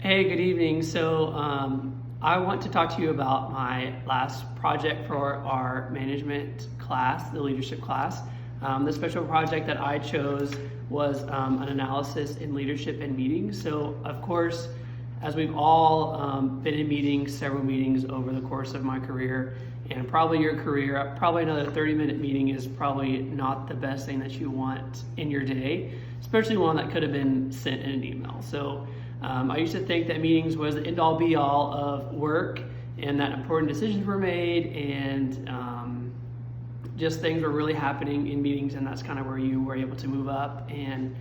Hey, good evening. I want to talk to you about my last project for our management class, the leadership class. The special project that I chose was an analysis in leadership and meetings. So, of course, as we've all been in meetings, several meetings over the course of my career, and probably your career, probably another 30-minute meeting is probably not the best thing that you want in your day, especially one that could have been sent in an email. I used to think that meetings was the end-all be-all of work and that important decisions were made and just things were really happening in meetings, and that's kind of where you were able to move up and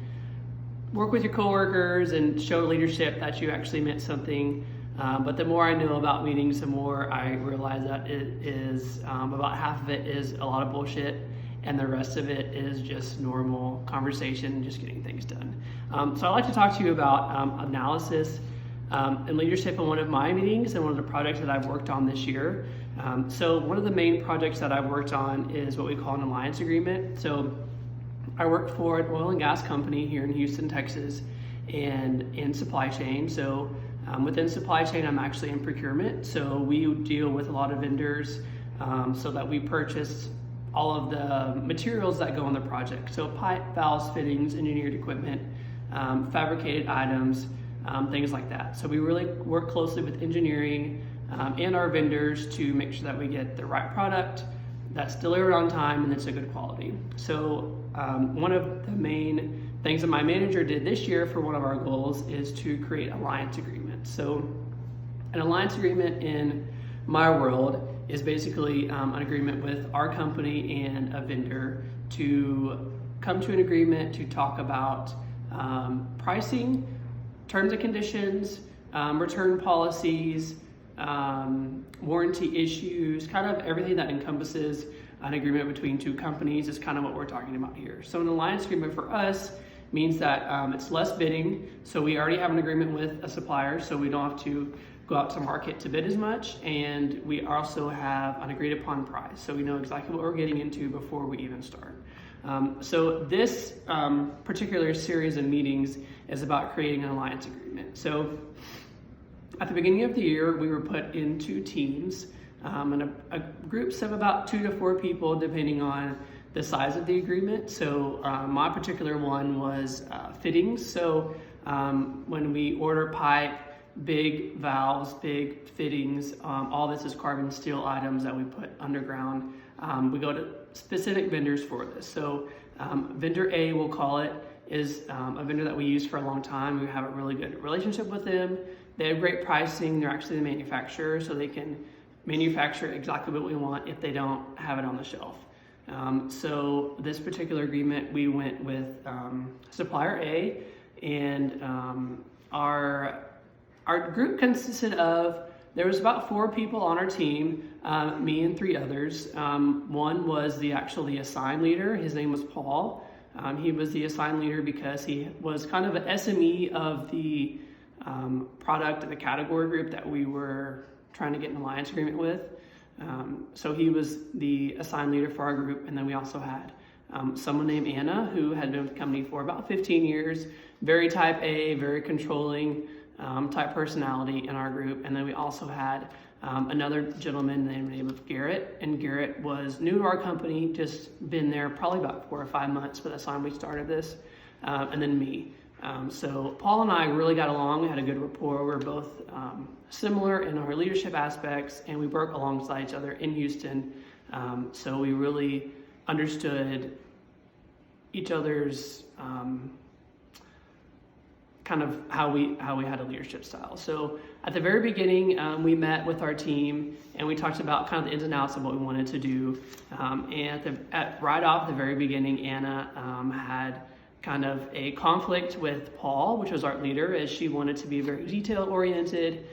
work with your coworkers and show leadership that you actually meant something. But the more I know about meetings, the more I realize that it is about half of it is a lot of bullshit, and the rest of it is just normal conversation, just getting things done. So I'd like to talk to you about analysis and leadership in one of my meetings and one of the projects that I've worked on this year. So one of the main projects that I've worked on is what we call an alliance agreement. So I work for an oil and gas company here in Houston, Texas, and in supply chain. So within supply chain, I'm actually in procurement. So we deal with a lot of vendors so that we purchase all of the materials that go on the project. So pipe, valves, fittings, engineered equipment, fabricated items, things like that. So we really work closely with engineering and our vendors to make sure that we get the right product that's delivered on time and that's a good quality. So one of the main things that my manager did this year for one of our goals is to create alliance agreements. So an alliance agreement in my world is basically an agreement with our company and a vendor to come to an agreement to talk about pricing, terms and conditions, return policies, warranty issues, kind of everything that encompasses an agreement between two companies is kind of what we're talking about here. So an alliance agreement for us means that it's less bidding. So we already have an agreement with a supplier, so we don't have to go out to market to bid as much, and we also have an agreed upon price. So we know exactly what we're getting into before we even start. So this particular series of meetings is about creating an alliance agreement. So at the beginning of the year, we were put into teams and a groups of about 2 to 4 people, depending on the size of the agreement. So my particular one was fittings. So when we order pipe, big valves, big fittings, all this is carbon steel items that we put underground. We go to specific vendors for this. So vendor A, we'll call it, is a vendor that we use for a long time. We have a really good relationship with them. They have great pricing. They're actually the manufacturer, so they can manufacture exactly what we want if they don't have it on the shelf. So this particular agreement, we went with supplier A, and our group consisted of, there was about 4 people on our team, me and 3 others. One was the assigned leader. His name was Paul. He was the assigned leader because he was kind of an SME of the product and the category group that we were trying to get an alliance agreement with. So he was the assigned leader for our group, and then we also had someone named Anna who had been with the company for about 15 years, very type A, very controlling type personality in our group. And then we also had another gentleman named the name of Garrett, and Garrett was new to our company, just been there probably about 4 or 5 months by the time we started this, and then me. So Paul and I really got along. We had a good rapport. We're both similar in our leadership aspects, and we work alongside each other in Houston. So we really understood each other's kind of how we had a leadership style. So at the very beginning, we met with our team and we talked about kind of the ins and outs of what we wanted to do. And right off the very beginning, Anna had kind of a conflict with Paul, which was our leader, as she wanted to be very detail oriented,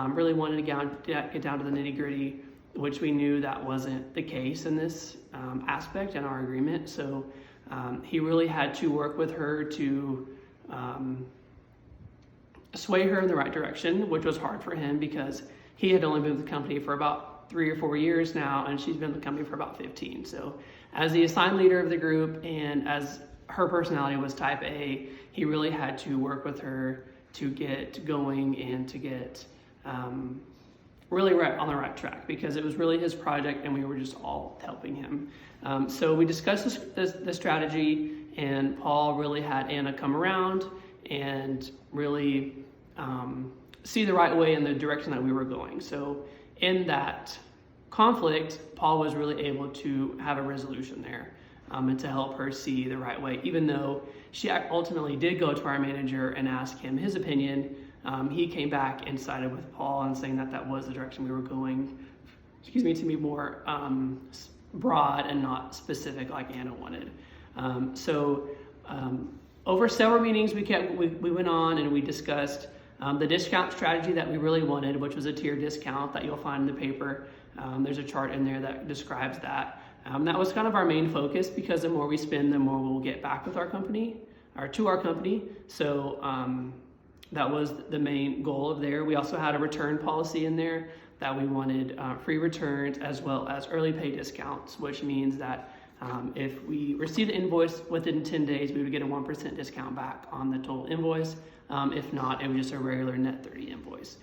really wanted to get down to the nitty gritty, which we knew that wasn't the case in this aspect in our agreement. So he really had to work with her to sway her in the right direction, which was hard for him because he had only been with the company for about 3 or 4 years now, and she's been with the company for about 15. So as the assigned leader of the group and as her personality was type A, he really had to work with her to get going and to get really right on the right track, because it was really his project and we were just all helping him. So we discussed the strategy, and Paul really had Anna come around and really see the right way in the direction that we were going. So in that conflict, Paul was really able to have a resolution there, and to help her see the right way. Even though she ultimately did go to our manager and ask him his opinion, he came back and sided with Paul and saying that that was the direction we were going, to be more broad and not specific like Anna wanted. Over several meetings we went on and we discussed the discount strategy that we really wanted, which was a tier discount that you'll find in the paper. There's a chart in there that describes that. That was kind of our main focus, because the more we spend, the more we'll get back with our company, or to our company. So that was the main goal of there. We also had a return policy in there that we wanted free returns as well as early pay discounts, which means that if we receive the invoice within 10 days, we would get a 1% discount back on the total invoice. If not, it was just a regular net 30 invoice.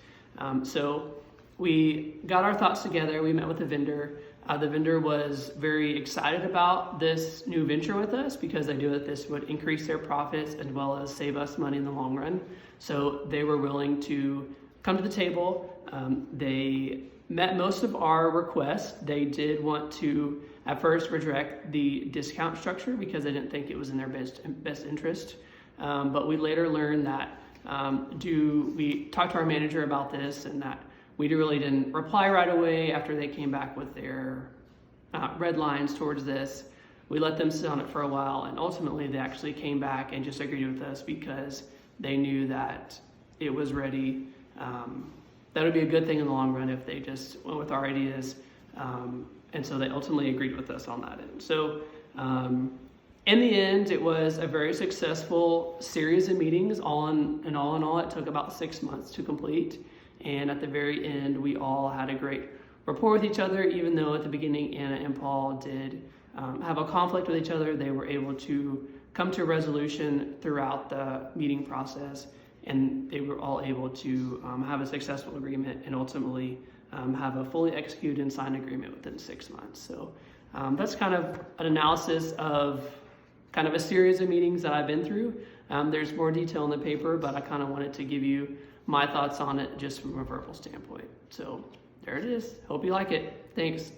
So we got our thoughts together. We met with the vendor. The vendor was very excited about this new venture with us, because they knew that this would increase their profits as well as save us money in the long run. So they were willing to come to the table. They met most of our requests. They did want to at first reject the discount structure because they didn't think it was in their best interest. But we later learned that we talked to our manager about this, and that we really didn't reply right away after they came back with their red lines towards this. We let them sit on it for a while, and ultimately they actually came back and just agreed with us because they knew that it was ready. That would be a good thing in the long run if they just went with our ideas. And so they ultimately agreed with us on that end. So in the end, it was a very successful series of meetings. All in all, it took about 6 months to complete. And at the very end, we all had a great rapport with each other. Even though at the beginning, Anna and Paul did have a conflict with each other, they were able to come to a resolution throughout the meeting process. And they were all able to have a successful agreement and ultimately have a fully executed and signed agreement within 6 months. So that's kind of an analysis of kind of a series of meetings that I've been through. There's more detail in the paper, but I kind of wanted to give you my thoughts on it just from a verbal standpoint. So there it is. Hope you like it. Thanks.